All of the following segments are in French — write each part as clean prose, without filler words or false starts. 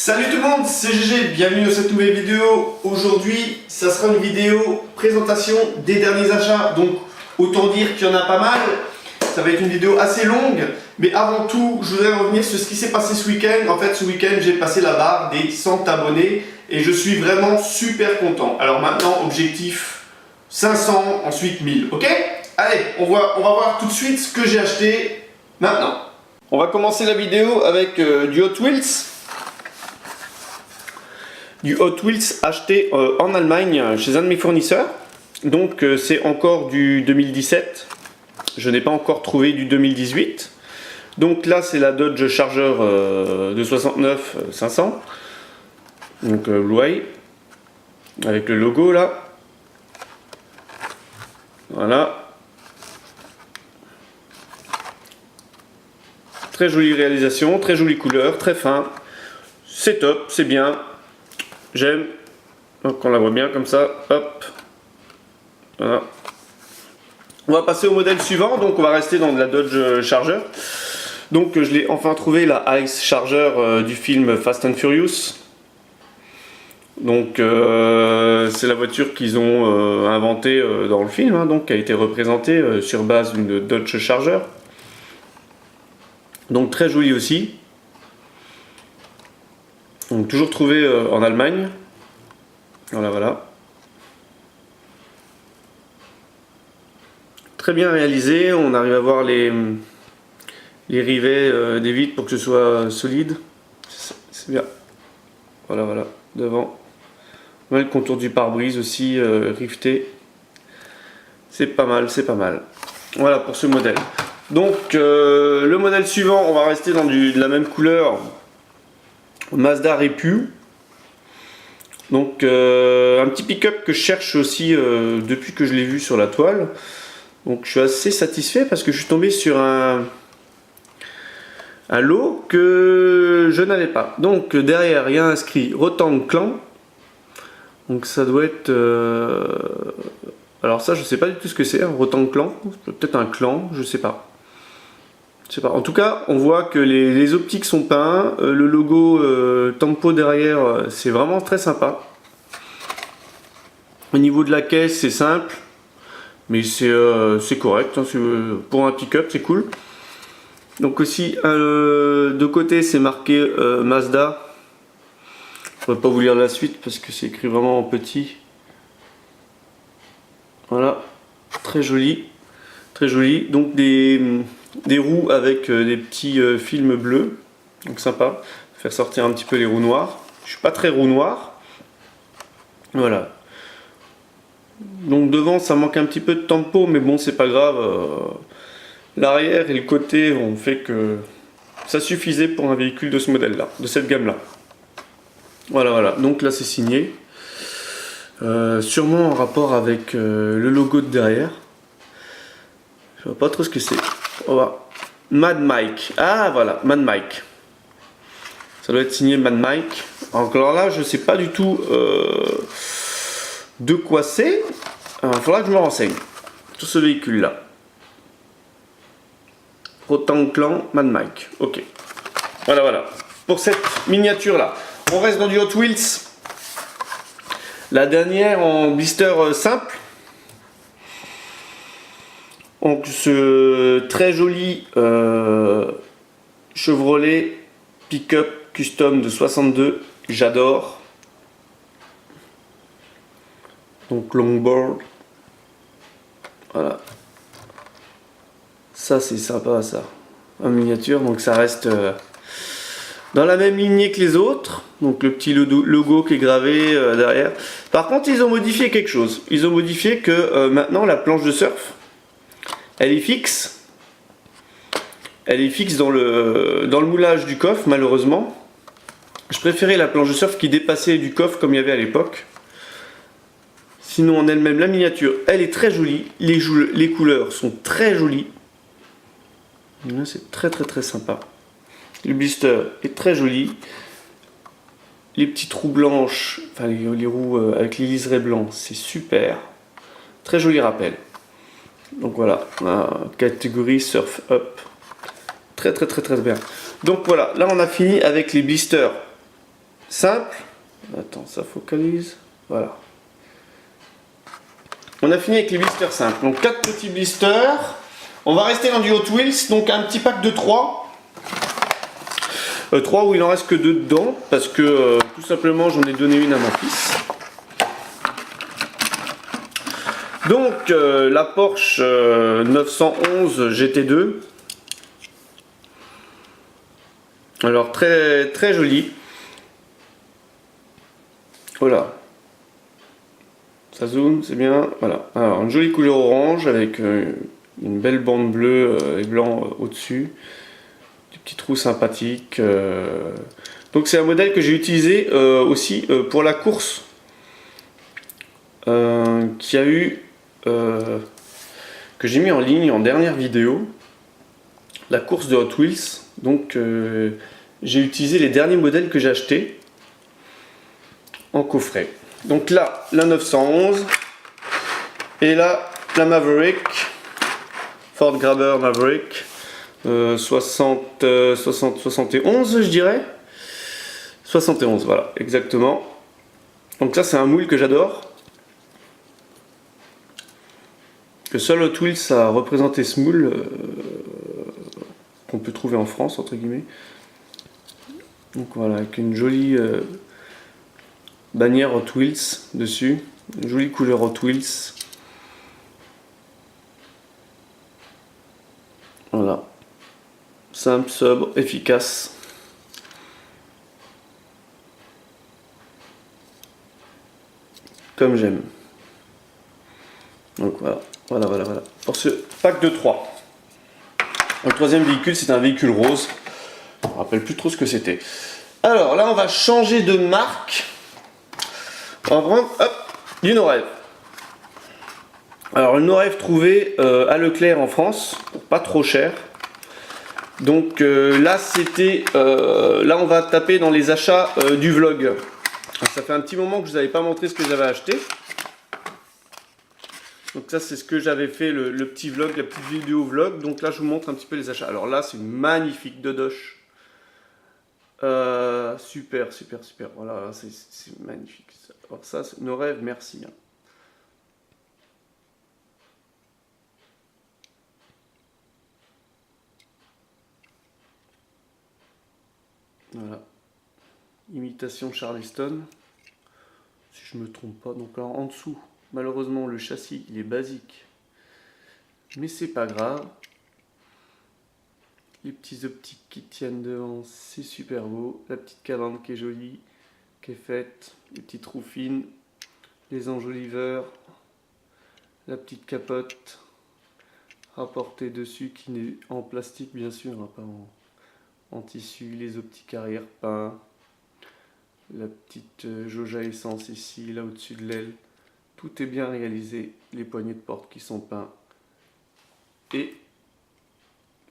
Salut tout le monde, c'est GG, bienvenue dans cette nouvelle vidéo. Aujourd'hui, ça sera une vidéo présentation des derniers achats, donc autant dire qu'il y en a pas mal. Ça va être une vidéo assez longue, mais avant tout, je voudrais revenir sur ce qui s'est passé ce week-end. En fait, ce week-end, j'ai passé la barre des 100 abonnés et je suis vraiment super content. Alors maintenant, objectif 500, ensuite 1000, ok? Allez, on va voir tout de suite ce que j'ai acheté maintenant. On va commencer la vidéo avec du Hot Wheels. Du Hot Wheels acheté en Allemagne chez un de mes fournisseurs. Donc c'est encore du 2017. Je n'ai pas encore trouvé du 2018. Donc là c'est la Dodge Charger de 69 500. Donc Blu-ray. Avec le logo là. Voilà. Très jolie réalisation, très jolie couleur, très fin. C'est top, c'est bien. J'aime. Donc on la voit bien comme ça. Hop. Voilà. On va passer au modèle suivant. Donc on va rester dans de la Dodge Charger. Donc je l'ai enfin trouvé, la Ice Charger du film Fast and Furious. Donc c'est la voiture qu'ils ont inventée dans le film, hein, donc qui a été représentée sur base d'une Dodge Charger. Donc très jolie aussi. Donc toujours trouvé en Allemagne. Voilà. Très bien réalisé. On arrive à voir les rivets des vitres pour que ce soit solide. C'est bien. Voilà. Devant. Le contour du pare-brise aussi riveté. C'est pas mal. Voilà pour ce modèle. Donc le modèle suivant, on va rester dans de la même couleur. Mazda Repu. Donc un petit pick-up que je cherche aussi depuis que je l'ai vu sur la toile. Donc je suis assez satisfait parce que je suis tombé sur un lot que je n'avais pas. Donc derrière il y a inscrit Rotang Clan. Donc ça doit être... alors ça je sais pas du tout ce que c'est, un Rotang Clan. Peut-être un clan, je sais pas. En tout cas, on voit que les optiques sont peints, le logo Tempo derrière, c'est vraiment très sympa. Au niveau de la caisse, c'est simple, mais c'est correct. Hein, pour un pick-up, c'est cool. Donc aussi, de côté, c'est marqué Mazda. Je ne vais pas vous lire la suite parce que c'est écrit vraiment en petit. Voilà, très joli. Donc des roues avec des petits films bleus, donc sympa, faire sortir un petit peu les roues noires. Je suis pas très roue noire. Voilà. Donc devant ça manque un petit peu de tempo, mais bon c'est pas grave. L'arrière et le côté ont fait que ça suffisait pour un véhicule de ce modèle là, de cette gamme là. Voilà. Donc là c'est signé. Sûrement en rapport avec le logo de derrière. Je vois pas trop ce que c'est. On va. Mad Mike. Ah voilà, Mad Mike. Ça doit être signé Mad Mike. Alors là, je sais pas du tout de quoi c'est. Il faudra que je me renseigne sur ce véhicule là. Rotang Clan Mad Mike. Ok. Voilà. Pour cette miniature là. On reste dans du Hot Wheels. La dernière en blister simple. Donc ce très joli Chevrolet pick-up custom de 62, j'adore. Donc longboard. Voilà. Ça c'est sympa ça. En miniature, donc ça reste dans la même lignée que les autres. Donc le petit logo qui est gravé derrière. Par contre ils ont modifié quelque chose. Ils ont modifié que maintenant la planche de surf, elle est fixe. Elle est fixe dans le moulage du coffre, malheureusement. Je préférais la planche de surf qui dépassait du coffre comme il y avait à l'époque. Sinon en elle-même, la miniature, elle est très jolie. Les couleurs sont très jolies. C'est très sympa. Le blister est très joli. Les petites roues blanches, enfin les roues avec les liserés blancs, c'est super. Très joli rappel. Donc voilà, catégorie Surf Up. Très bien. Donc voilà, là on a fini avec les blisters simple. Attends, ça focalise. Voilà. On a fini avec les blisters simples. Donc 4 petits blisters. On va rester dans du Hot Wheels. Donc un petit pack de 3. 3 où il en reste que 2 dedans. Parce que tout simplement j'en ai donné une à mon fils. Donc la Porsche 911 GT2. Alors très très jolie. Voilà. Ça zoome, c'est bien. Voilà. Alors une jolie couleur orange avec une belle bande bleue et blanc au-dessus. Des petits trous sympathiques. Donc c'est un modèle que j'ai utilisé aussi pour la course qui a eu que j'ai mis en ligne en dernière vidéo, la course de Hot Wheels. Donc j'ai utilisé les derniers modèles que j'ai achetés en coffret. Donc là, la 911 et là, la Maverick, Ford Grabber Maverick 71 je dirais. 71, voilà, exactement. Donc ça c'est un moule que j'adore. Que seul Hot Wheels a représenté ce moule qu'on peut trouver en France, entre guillemets. Donc voilà, avec une jolie bannière Hot Wheels dessus. Une jolie couleur Hot Wheels. Voilà. Simple, sobre, efficace. Comme j'aime. Donc voilà. Voilà. Pour ce pack de 3. Le troisième véhicule, c'est un véhicule rose. Je ne me rappelle plus trop ce que c'était. Alors là, on va changer de marque. On va prendre du Norev. Alors le Norev trouvé à Leclerc en France, pour pas trop cher. Donc là, c'était... là, on va taper dans les achats du vlog. Ça fait un petit moment que je vous avais pas montré ce que j'avais acheté. Donc ça c'est ce que j'avais fait, le petit vlog, la petite vidéo vlog. Donc là je vous montre un petit peu les achats. Alors là c'est une magnifique Dodoche. Super. Voilà, c'est magnifique. Alors ça, nos rêves, merci. Voilà. Imitation Charleston. Si je me trompe pas. Donc alors en dessous. Malheureusement, le châssis, il est basique. Mais c'est pas grave. Les petits optiques qui tiennent devant, c'est super beau. La petite calandre qui est jolie, qui est faite. Les petites roues fines. Les enjoliveurs. La petite capote rapportée dessus, qui est en plastique bien sûr, hein, pas en tissu. Les optiques arrière peints. La petite jauge à essence ici, là au-dessus de l'aile. Tout est bien réalisé, les poignées de porte qui sont peints. Et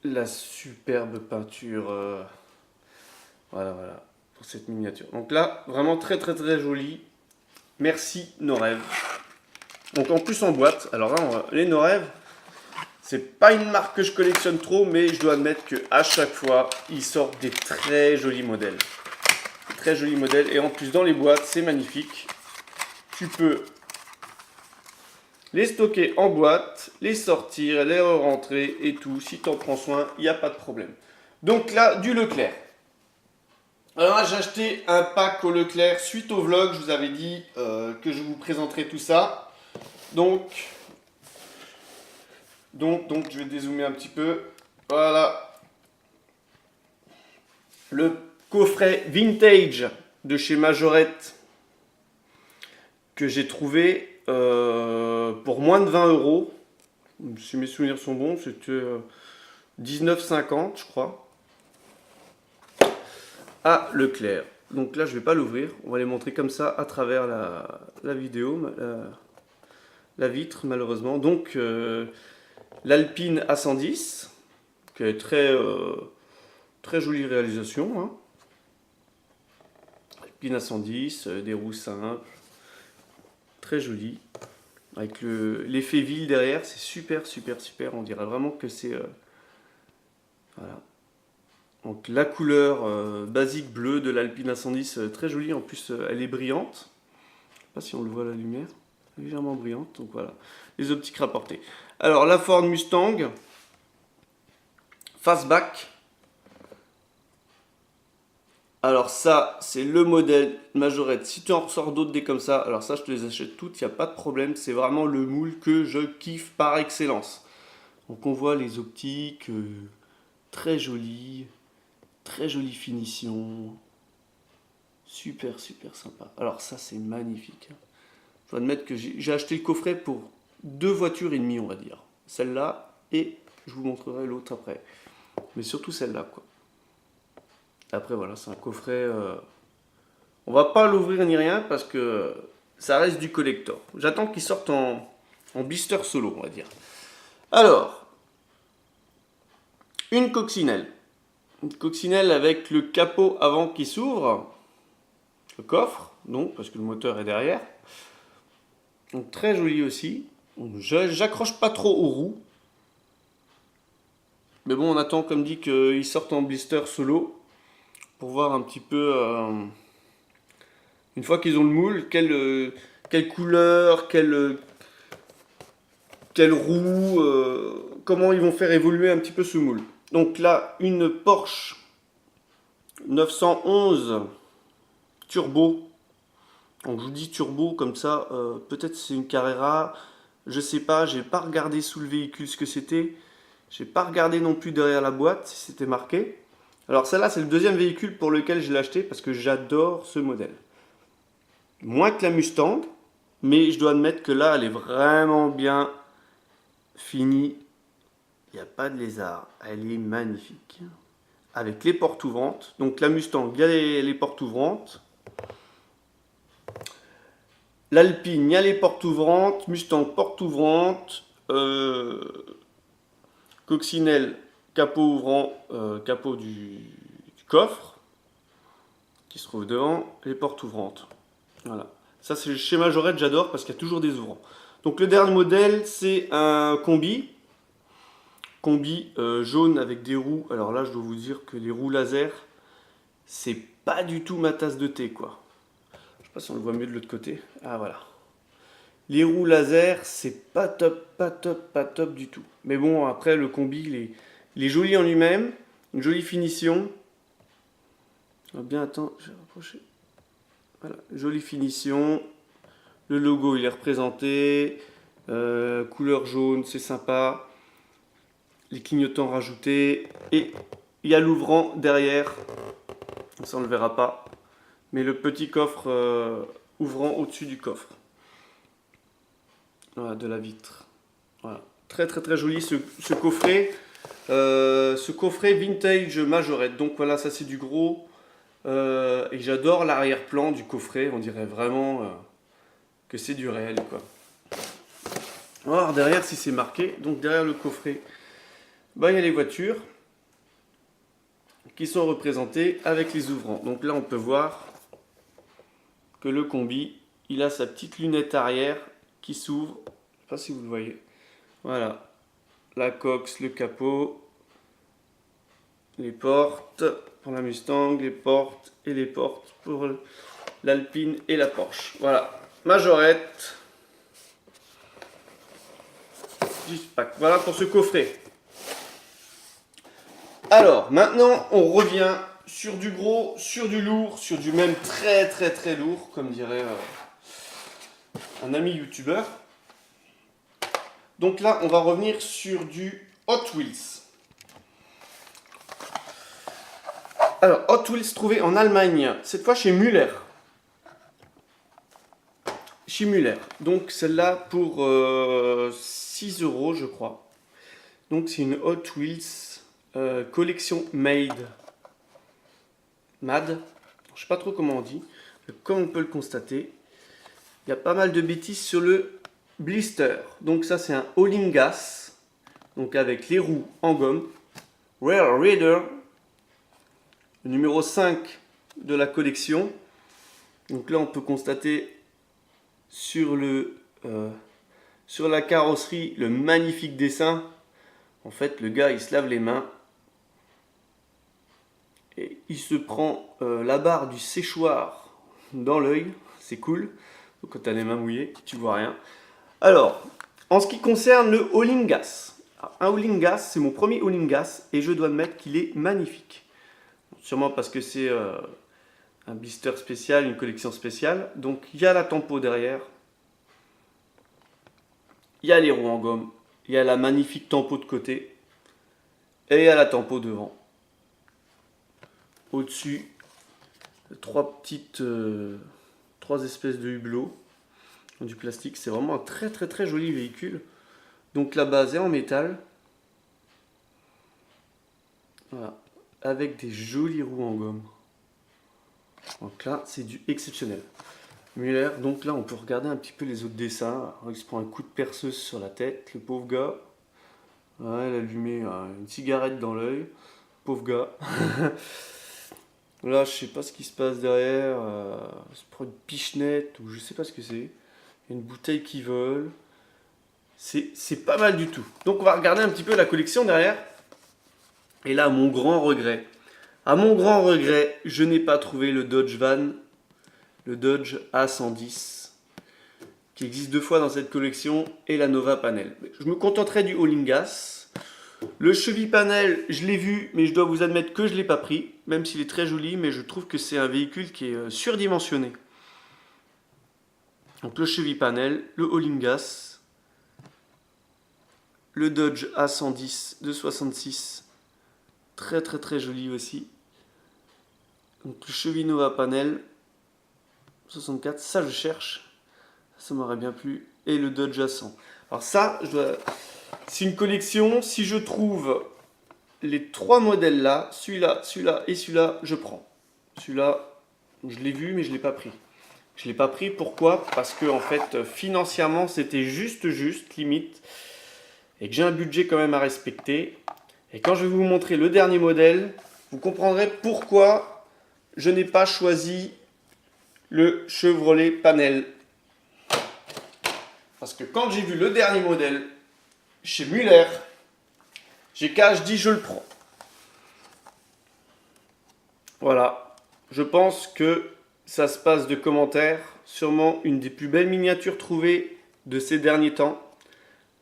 la superbe peinture, voilà, pour cette miniature. Donc là, vraiment très joli. Merci Norev. Donc en plus en boîte, alors là, les Norev, c'est pas une marque que je collectionne trop, mais je dois admettre qu'à chaque fois, ils sortent des très jolis modèles. Très jolis modèles, et en plus dans les boîtes, c'est magnifique. Tu peux les stocker en boîte, les sortir, les re-rentrer et tout. Si tu en prends soin, il n'y a pas de problème. Donc là, du Leclerc. Alors là, j'ai acheté un pack au Leclerc suite au vlog. Je vous avais dit que je vous présenterai tout ça. Donc, je vais dézoomer un petit peu. Voilà. Le coffret vintage de chez Majorette que j'ai trouvé pour moins de 20 €. Si mes souvenirs sont bons, c'était 19,50 je crois. À Leclerc. Donc là je vais pas l'ouvrir, on va les montrer comme ça à travers la vidéo, la vitre malheureusement. Donc l'Alpine A110, qui est très jolie réalisation. Hein. Alpine A110, des roues simples, très joli. Avec l'effet ville derrière, c'est super. On dirait vraiment que c'est... voilà. Donc la couleur basique bleue de l'Alpine A110, très jolie, en plus elle est brillante. Je sais pas si on le voit à la lumière, légèrement brillante, donc voilà. Les optiques rapportées. Alors la Ford Mustang, fastback. Alors ça, c'est le modèle majorette. Si tu en ressors d'autres des comme ça, alors ça je te les achète toutes, il n'y a pas de problème. C'est vraiment le moule que je kiffe par excellence. Donc on voit les optiques, très jolies finition. Super sympa. Alors ça c'est magnifique. Je dois admettre que j'ai acheté le coffret pour 2 voitures et demie, on va dire. Celle-là et je vous montrerai l'autre après. Mais surtout celle-là, quoi. Après voilà, c'est un coffret. On va pas l'ouvrir ni rien parce que ça reste du collector. J'attends qu'il sorte en blister solo, on va dire. Alors, une coccinelle. Une coccinelle avec le capot avant qui s'ouvre. Le coffre, donc, parce que le moteur est derrière. Donc très joli aussi. J'accroche pas trop aux roues. Mais bon, on attend, comme dit, qu'ils sortent en blister solo. Pour voir un petit peu, une fois qu'ils ont le moule, quelle couleur, quelle roue, comment ils vont faire évoluer un petit peu ce moule. Donc là, une Porsche 911 turbo. Donc je vous dis turbo comme ça, peut-être c'est une Carrera, je sais pas, j'ai pas regardé sous le véhicule ce que c'était. J'ai pas regardé non plus derrière la boîte si c'était marqué. Alors celle-là, c'est le deuxième véhicule pour lequel je l'ai acheté parce que j'adore ce modèle. Moins que la Mustang, mais je dois admettre que là, elle est vraiment bien finie. Il n'y a pas de lézard. Elle est magnifique. Avec les portes ouvrantes. Donc la Mustang, il y a les portes ouvrantes. L'Alpine, il y a les portes ouvrantes. Mustang, porte ouvrante. Coccinelle, capot ouvrant, capot du coffre qui se trouve devant, les portes ouvrantes. Voilà. Ça, c'est le schéma Majorette, j'adore parce qu'il y a toujours des ouvrants. Donc, le dernier modèle, c'est un combi. Combi jaune avec des roues. Alors là, je dois vous dire que les roues laser, c'est pas du tout ma tasse de thé, quoi. Je sais pas si on le voit mieux de l'autre côté. Ah, voilà. Les roues laser, c'est pas top du tout. Mais bon, après, le combi, il est joli en lui-même. Une jolie finition. Ah bien, attends, je vais rapprocher. Voilà, jolie finition. Le logo, il est représenté. Couleur jaune, c'est sympa. Les clignotants rajoutés. Et il y a l'ouvrant derrière. Ça, on ne le verra pas. Mais le petit coffre ouvrant au-dessus du coffre. Voilà, de la vitre. Voilà. Très joli ce coffret. Ce coffret vintage Majorette. Donc voilà, ça c'est du gros. Et j'adore l'arrière-plan du coffret. On dirait vraiment que c'est du réel, quoi. On va voir derrière si c'est marqué. Donc derrière le coffret, bah, il y a les voitures qui sont représentées avec les ouvrants. Donc là, on peut voir que le combi, il a sa petite lunette arrière qui s'ouvre. Je ne sais pas si vous le voyez. Voilà. La coque, le capot, les portes pour la Mustang, les portes pour l'Alpine et la Porsche. Voilà. Majorette. Voilà pour ce coffret. Alors, maintenant, on revient sur du gros, sur du lourd, sur du même très lourd, comme dirait un ami youtubeur. Donc là, on va revenir sur du Hot Wheels. Alors, Hot Wheels trouvé en Allemagne, cette fois chez Müller. Chez Müller. Donc celle-là pour 6 €, je crois. Donc c'est une Hot Wheels collection Made. MAD. Je sais pas trop comment on dit. Mais comme on peut le constater, il y a pas mal de bêtises sur le blister. Donc ça c'est un all-in gas. Donc avec les roues en gomme. Rare Reader. Le numéro 5 de la collection. Donc là on peut constater sur la carrosserie le magnifique dessin. En fait le gars il se lave les mains. Et il se prend la barre du séchoir dans l'œil, c'est cool. Donc, quand tu as les mains mouillées, tu vois rien. Alors, en ce qui concerne le All-in-Gas. Un All-in-Gas, c'est mon premier All-in-Gas et je dois admettre qu'il est magnifique. Sûrement parce que c'est un blister spécial, une collection spéciale. Donc il y a la tempo derrière. Il y a les roues en gomme. Il y a la magnifique tempo de côté. Et il y a la tempo devant. Au-dessus, trois espèces de hublots du plastique. C'est vraiment un très joli véhicule. Donc la base est en métal. Voilà. Avec des jolies roues en gomme. Donc là, c'est du exceptionnel. Müller, donc là, on peut regarder un petit peu les autres dessins. Alors, il se prend un coup de perceuse sur la tête, le pauvre gars. Ouais, il a allumé une cigarette dans l'œil. Pauvre gars. Là, je sais pas ce qui se passe derrière. Il se prend une pichenette ou je sais pas ce que c'est. Il y a une bouteille qui vole. C'est pas mal du tout. Donc, on va regarder un petit peu la collection derrière. Et là, mon grand regret. À mon grand regret, je n'ai pas trouvé le Dodge Van, le Dodge A110, qui existe 2 fois dans cette collection, et la Nova Panel. Je me contenterai du All-in-Gas. Le Chevy Panel, je l'ai vu, mais je dois vous admettre que je ne l'ai pas pris, même s'il est très joli, mais je trouve que c'est un véhicule qui est surdimensionné. Donc le Chevy Panel, le All-in-Gas, le Dodge A110 de 66, très joli aussi. Donc le Chevy Nova Panel 64, ça je cherche, ça m'aurait bien plu. Et le Dodge A100. Alors ça, c'est une collection. Si je trouve les 3 modèles là, celui-là, celui-là et celui-là, je prends. Celui-là, je l'ai vu mais je ne l'ai pas pris. Je ne l'ai pas pris, pourquoi? Parce que en fait, financièrement, c'était juste limite. Et que j'ai un budget quand même à respecter. Et quand je vais vous montrer le dernier modèle, vous comprendrez pourquoi je n'ai pas choisi le Chevrolet Panel. Parce que quand j'ai vu le dernier modèle chez Müller, je dis je le prends. Voilà, je pense que ça se passe de commentaires. Sûrement une des plus belles miniatures trouvées de ces derniers temps.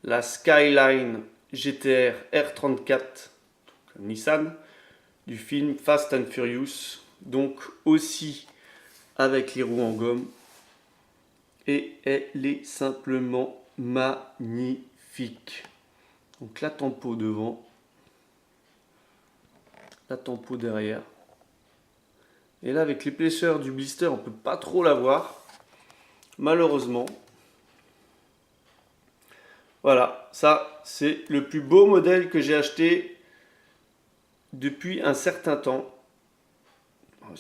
La Skyline GTR R34 donc Nissan du film Fast and Furious. Donc aussi avec les roues en gomme. Et elle est simplement magnifique. Donc la tempo devant. La tempo derrière. Et là avec l'épaisseur du blister on ne peut pas trop la voir. Malheureusement. Voilà, ça c'est le plus beau modèle que j'ai acheté depuis un certain temps.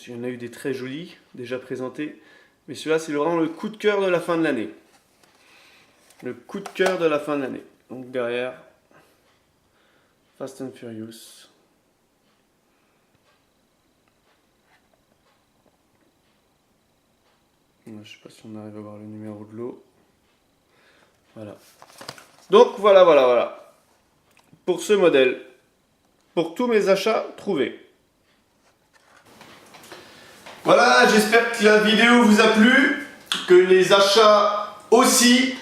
Il y en a eu des très jolis déjà présentés. Mais celui-là c'est vraiment le coup de cœur de la fin de l'année. Le coup de cœur de la fin de l'année. Donc derrière, Fast and Furious. Je ne sais pas si on arrive à voir le numéro de lot. Voilà. Donc voilà. Pour ce modèle. Pour tous mes achats trouvés. Voilà, j'espère que la vidéo vous a plu. Que les achats aussi.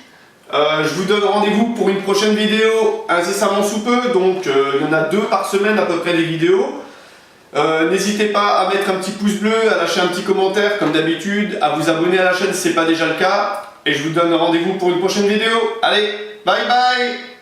Je vous donne rendez-vous pour une prochaine vidéo incessamment sous peu. Donc il y en a 2 par semaine à peu près des vidéos. N'hésitez pas à mettre un petit pouce bleu, à lâcher un petit commentaire comme d'habitude, à vous abonner à la chaîne si ce n'est pas déjà le cas. Et je vous donne rendez-vous pour une prochaine vidéo. Allez, bye bye!